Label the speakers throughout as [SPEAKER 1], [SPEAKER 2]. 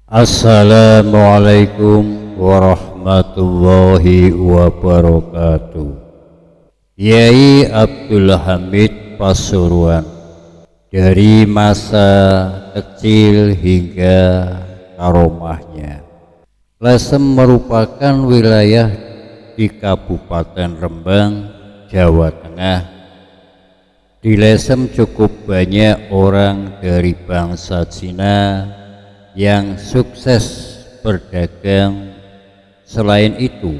[SPEAKER 1] Assalamualaikum warahmatullahi wabarakatuh. Kiai Abdul Hamid Pasuruan, dari masa kecil hingga karomahnya. Lesem merupakan wilayah di Kabupaten Rembang, Jawa Tengah. Di Lesem cukup banyak orang dari bangsa Cina yang sukses berdagang. Selain itu,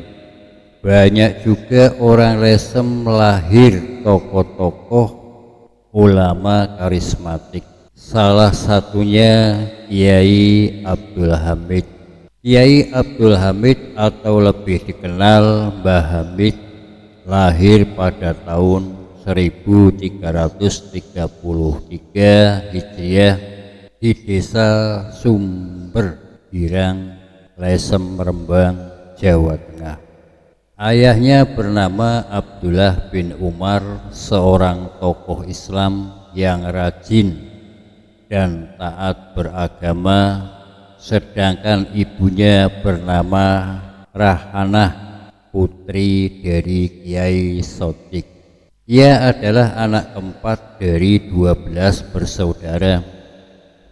[SPEAKER 1] banyak juga orang Lesem lahir tokoh-tokoh ulama karismatik. Salah satunya Kiai Abdul Hamid. Kiai Abdul Hamid atau lebih dikenal Mbah Hamid lahir pada tahun 1333 Hijriah di desa Sumber Girang, Lesem, Rembang, Jawa Tengah. Ayahnya bernama Abdullah bin Umar, seorang tokoh Islam yang rajin dan taat beragama, sedangkan ibunya bernama Rahanah, putri dari Kiai Sodik. Ia adalah anak keempat dari 12 bersaudara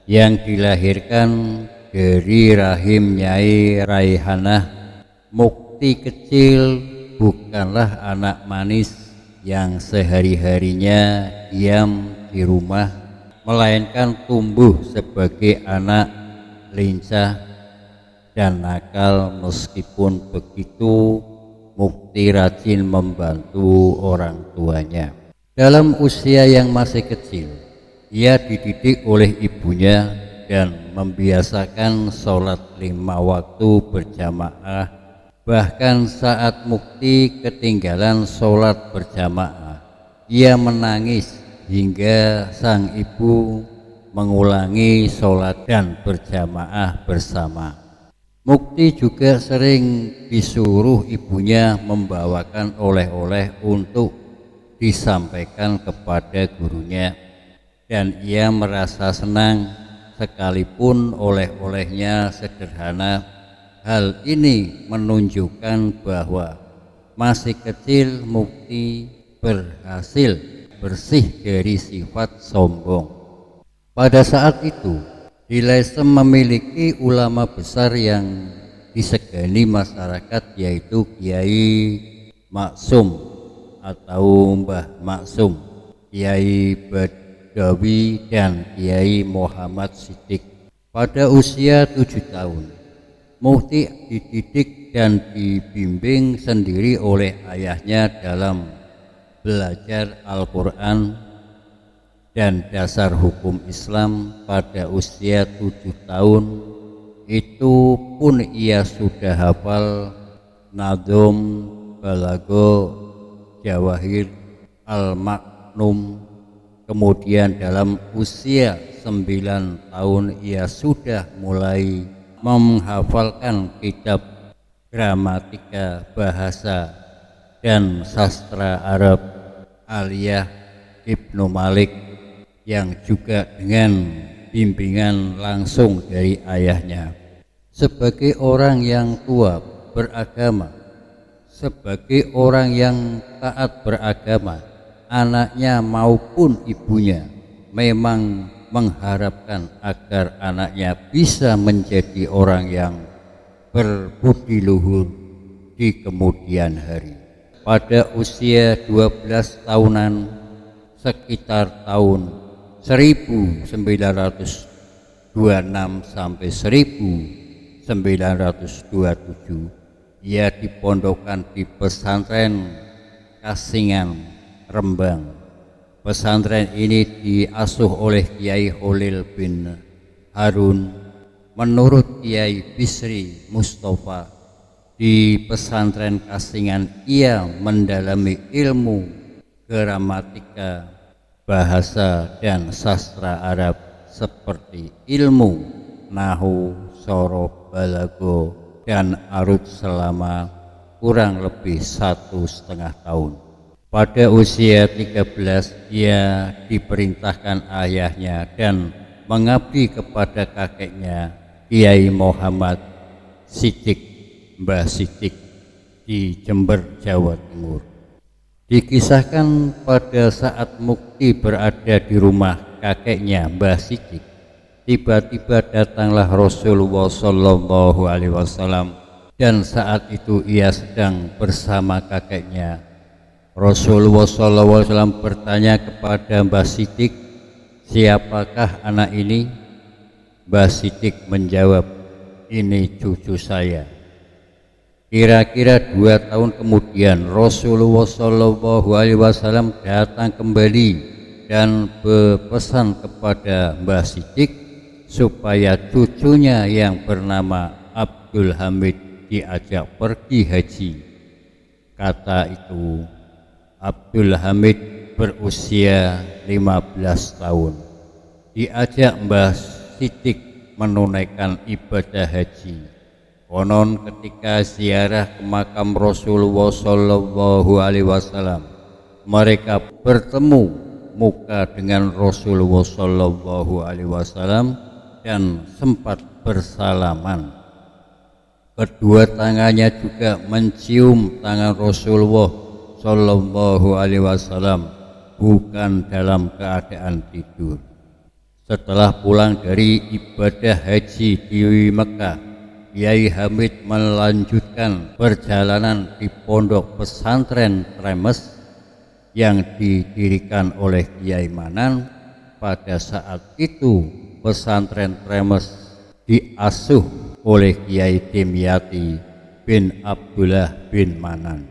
[SPEAKER 1] yang dilahirkan dari rahim Nyai Raihanah. Mukti kecil bukanlah anak manis yang sehari-harinya diam di rumah, melainkan tumbuh sebagai anak lincah dan nakal. Meskipun begitu, Mukti rajin membantu orang tuanya. Dalam usia yang masih kecil, ia dididik oleh ibunya dan membiasakan sholat 5 waktu berjamaah. Bahkan saat Mukti ketinggalan sholat berjamaah, ia menangis hingga sang ibu mengulangi sholat dan berjamaah bersama. Mukti juga sering disuruh ibunya membawakan oleh-oleh untuk disampaikan kepada gurunya, dan ia merasa senang sekalipun oleh-olehnya sederhana. Hal ini menunjukkan bahwa masih kecil Mukti berhasil bersih dari sifat sombong. Pada saat itu, di Lesem memiliki ulama besar yang disegani masyarakat, yaitu Kiai Maksum atau Mbah Maksum, Kiai Badawi, dan Kiai Muhammad Siddiq. Pada usia 7 tahun, Mukti dididik dan dibimbing sendiri oleh ayahnya dalam belajar Al-Quran dan dasar hukum Islam. Pada usia 7 tahun itu pun ia sudah hafal Nadhom, Balago, Jawahir, Al-Maknum. Kemudian dalam usia 9 tahun ia sudah mulai menghafalkan kitab gramatika, bahasa dan sastra Arab Aliyah Ibnu Malik, yang juga dengan bimbingan langsung dari ayahnya. Sebagai orang yang tua beragama, sebagai orang yang taat beragama, anaknya maupun ibunya memang mengharapkan agar anaknya bisa menjadi orang yang berbudi luhur di kemudian hari. Pada usia 12 tahunan, sekitar tahun 1926 sampai 1927, ia dipondokkan di pesantren Kasingan, Rembang. Pesantren ini diasuh oleh Kiai Holil bin Harun. Menurut Kiai Bisri Mustafa, di pesantren Kasingan ia mendalami ilmu gramatika, bahasa dan sastra Arab seperti ilmu Nahu, Sorof, Balago, dan Arud selama kurang lebih 1,5 tahun. Pada usia 13 ia diperintahkan ayahnya dan mengabdi kepada kakeknya Kiai Muhammad Siddiq, Mbah Siddiq di Jember, Jawa Timur. Dikisahkan pada saat Mukti berada di rumah kakeknya Mbah Siddiq, tiba-tiba datanglah Rasulullah Shallallahu Alaihi Wasallam, dan saat itu ia sedang bersama kakeknya. Rasulullah Shallallahu Alaihi Wasallam bertanya kepada Mbah Siddiq, siapakah anak ini? Mbah Siddiq menjawab, ini cucu saya. Kira-kira 2 tahun kemudian Rasulullah Shallallahu Alaihi Wasallam datang kembali dan berpesan kepada Mbah Siddiq supaya cucunya yang bernama Abdul Hamid diajak pergi haji. Kata itu, Abdul Hamid berusia 15 tahun. Diajak Mbah Siddiq menunaikan ibadah haji. Konon ketika ziarah ke makam Rasulullah Shallallahu Alaihi Wasallam, mereka bertemu muka dengan Rasulullah Shallallahu Alaihi Wasallam dan sempat bersalaman. Kedua tangannya juga mencium tangan Rasulullah Shallallahu Alaihi Wasallam, bukan dalam keadaan tidur. Setelah pulang dari ibadah haji di Mekah, Kiai Hamid melanjutkan perjalanan di pondok pesantren Tremes yang didirikan oleh Kiai Manan. Pada saat itu pesantren Tremes diasuh oleh Kiai Dimyati bin Abdullah bin Manan.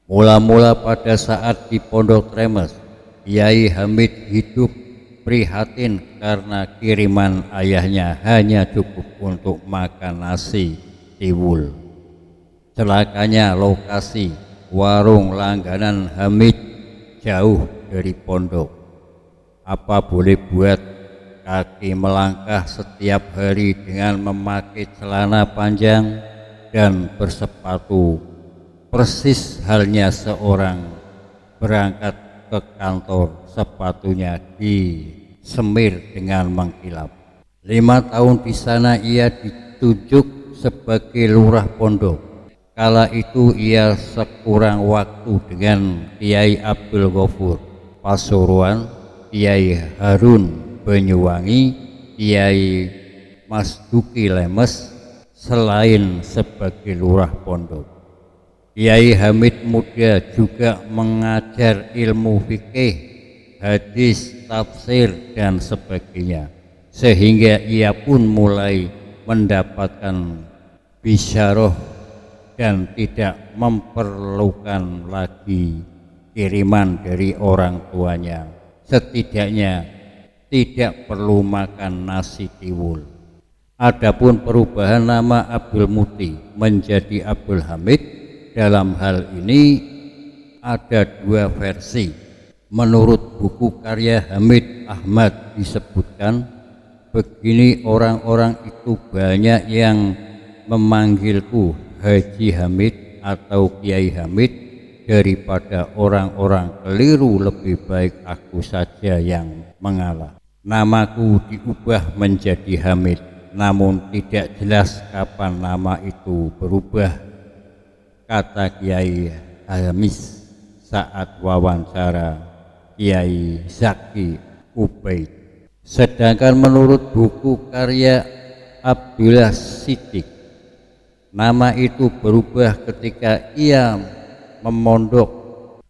[SPEAKER 1] Mula-mula pada saat di pondok Tremes, Kiai Hamid hidup prihatin karena kiriman ayahnya hanya cukup untuk makan nasi tiwul. Celakanya lokasi warung langganan Hamid jauh dari pondok. Apa boleh buat, kaki melangkah setiap hari dengan memakai celana panjang dan bersepatu, persis halnya seorang berangkat ke kantor, sepatunya disemir dengan mengkilap. 5 tahun di sana ia ditunjuk sebagai lurah pondok. Kala itu ia sekurang waktu dengan Kiai Abdul Ghafur Pasuruan, Kiai Harun Banyuwangi, Kiai Masduki Lemes, selain sebagai lurah pondok. Kiai Hamid muda juga mengajar ilmu fikih, hadis, tafsir, dan sebagainya, sehingga ia pun mulai mendapatkan bisyarah dan tidak memerlukan lagi kiriman dari orang tuanya. Setidaknya tidak perlu makan nasi tiwul. Adapun perubahan nama Abdul Muti menjadi Abdul Hamid, dalam hal ini ada 2 versi. Menurut buku karya Hamid Ahmad disebutkan, begini, orang-orang itu banyak yang memanggilku Haji Hamid atau Kiai Hamid daripada orang-orang keliru, lebih baik aku saja yang mengalah. Namaku diubah menjadi Hamid, namun tidak jelas kapan nama itu berubah, kata Kiai Hamis saat wawancara Kiai Zaki Ubaid. Sedangkan menurut buku karya Abdullah Siddiq, nama itu berubah ketika ia memondok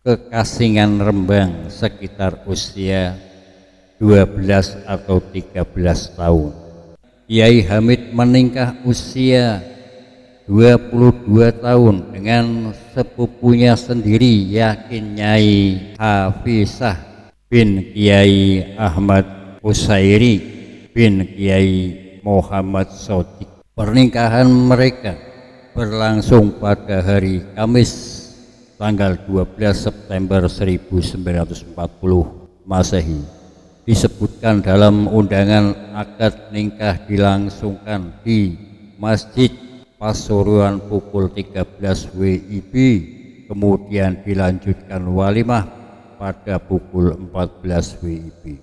[SPEAKER 1] ke Kasingan Rembang sekitar usia 12 atau 13 tahun. Kiai Hamid meningkah usia 22 tahun dengan sepupunya sendiri, yakin Nyai Hafizah bin Kiai Ahmad Usairi bin Kiai Muhammad Sodik. Pernikahan mereka berlangsung pada hari Kamis tanggal 12 September 1940 Masehi. Disebutkan dalam undangan, akad nikah dilangsungkan di Masjid Pasuruan pukul 13 WIB, kemudian dilanjutkan walimah pada pukul 14 WIB.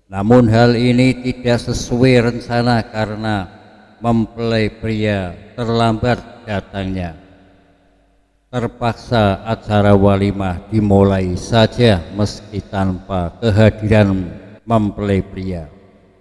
[SPEAKER 1] Namun hal ini tidak sesuai rencana karena mempelai pria terlambat datangnya. Terpaksa acara walimah dimulai saja meski tanpa kehadiran mempelai pria.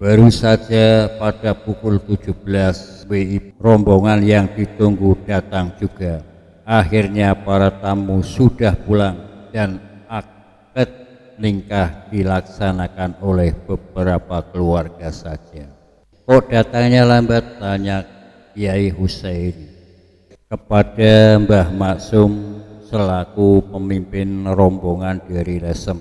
[SPEAKER 1] Baru saja pada pukul 17 WIB rombongan yang ditunggu datang juga. Akhirnya para tamu sudah pulang dan akad nikah dilaksanakan oleh beberapa keluarga saja. Kok datangnya lambat, tanya Kiai Husairi kepada Mbah Maksum selaku pemimpin rombongan dari Lesem.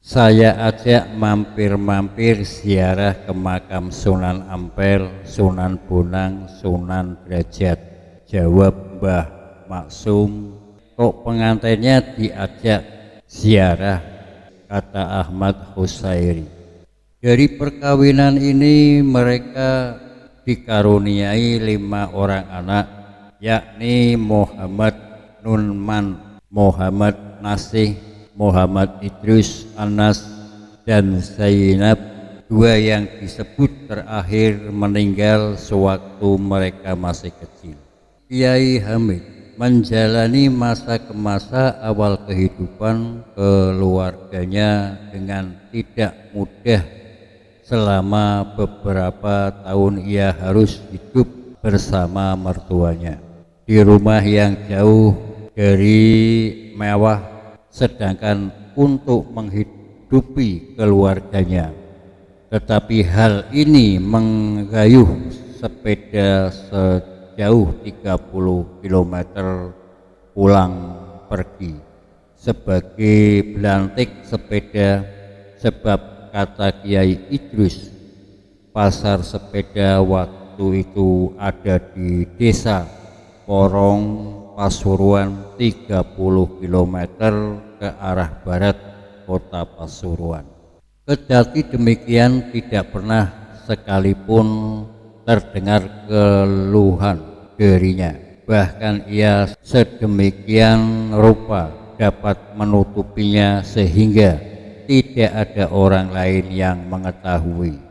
[SPEAKER 1] Saya ajak mampir-mampir ziarah ke makam Sunan Ampel, Sunan Bonang, Sunan Derajat. Jawab Mbah Maksum, kok pengantinnya diajak ziarah, kata Ahmad Husairi. Dari perkawinan ini mereka dikaruniai 5 orang anak, yakni Muhammad Nunman, Muhammad Nasih, Muhammad Idrus, Anas, dan Zainab. 2 yang disebut terakhir meninggal sewaktu mereka masih kecil. Kiai Hamid menjalani masa ke masa awal kehidupan keluarganya dengan tidak mudah. Selama beberapa tahun ia harus hidup bersama mertuanya di rumah yang jauh dari mewah, sedangkan untuk menghidupi keluarganya. Tetapi hal ini menggayuh sepeda sejauh 30 km pulang pergi sebagai belantik sepeda, sebab kata Kiai Idrus, pasar sepeda waktu itu ada di desa Porong, Pasuruan, 30 km ke arah barat kota Pasuruan. Kendati demikian tidak pernah sekalipun terdengar keluhan darinya. Bahkan ia sedemikian rupa dapat menutupinya sehingga tidak ada orang lain yang mengetahui.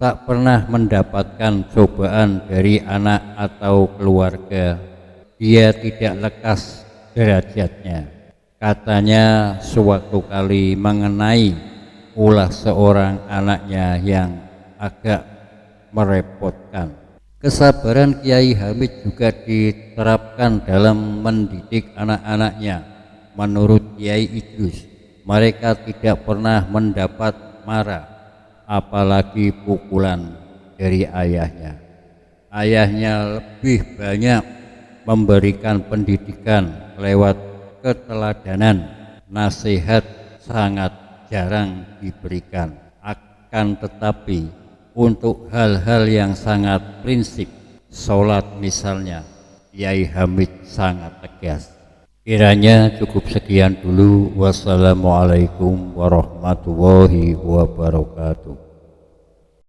[SPEAKER 1] Tak pernah mendapatkan cobaan dari anak atau keluarga. Dia tidak lekas derajatnya. Katanya sewaktu kali mengenai ulah seorang anaknya yang agak merepotkan. Kesabaran Kiai Hamid juga diterapkan dalam mendidik anak-anaknya. Menurut Kiai Idrus, mereka tidak pernah mendapat marah, apalagi pukulan dari ayahnya. Ayahnya lebih banyak memberikan pendidikan lewat keteladanan. Nasihat sangat jarang diberikan. Akan tetapi untuk hal-hal yang sangat prinsip, sholat misalnya, Kiai Hamid sangat tegas. Kiranya cukup sekian dulu. Wassalamualaikum warahmatullahi wabarakatuh.